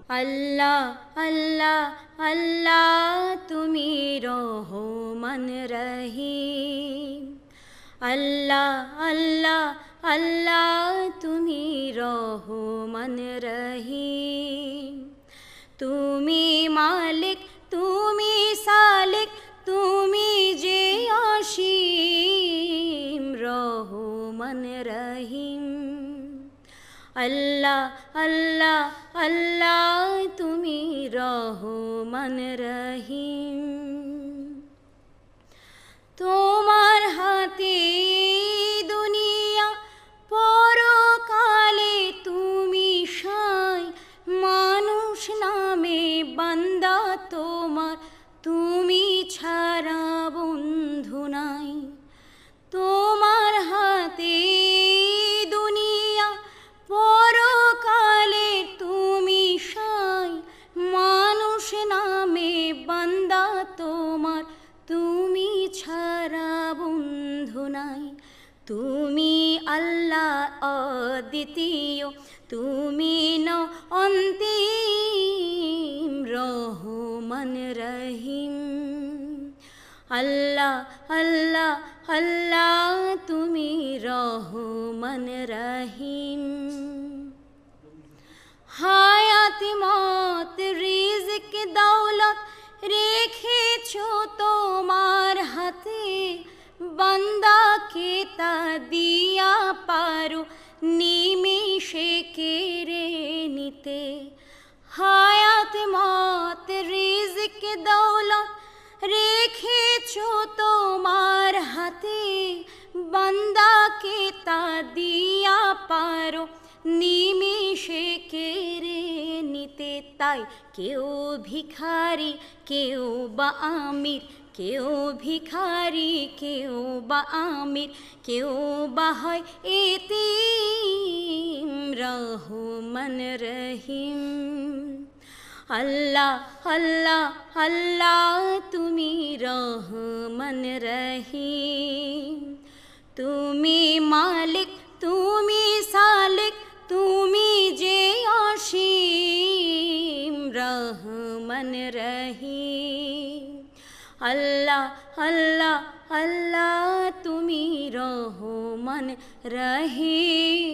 আল্লাহ আল্লাহ আল্লাহ তুমি রহমান রহিম। আল্লাহ আল্লাহ আল্লাহ তুমি রহমান রহিম। তুমি মালিক তুমি সালিক তুমি যে অসীম রহমান রহিম। আল্লাহ আল্লাহ আল্লাহ তুমি রহমান রহিম। তোমার হাতে দুনিয়া পরকালে তুমি সাই। মানুষ নামে বান্দা তোমার, তুমি ছাড়া বন্ধু নাই। তোমার হাতে দুনিয়া পরকালে তুমি সাই। মানুষ নামে বান্দা তোমার, তুমি ছাড়া বন্ধু নাই। তুমি আল্লাহ অদ্বিতীয়, তুমি নও অন্তিম রহমান রহিম। আল্লাহ আল্লাহ আল্লাহ তুমি রহমান রহিম। হায়াত মত রিজক দৌলত রেখেছো তোমার হাতে। বান্দাকে তা দিয়া পারো নিমেষে কেড়ে নিতে। হায়াত মত রিজক দৌলত রেখেছো তোমার হাতে। বান্দাকে তা দিয়া পারো নিমেষে কেড়ে নিতে। তাই কেউ ভিখারি কেউ বা আমির, কেউ ভিখারি কেউ বা আমির, কেউ বা হয় এতিম রহমান রহিম। আল্লাহ আল্লাহ আল্লাহ তুমি রহমান রহিম। তুমি মালিক তুমি সালিক তুমি যে অসীম রহমান রহিম। আল্লাহ আল্লাহ আল্লাহ তুমি রহমান রহিম।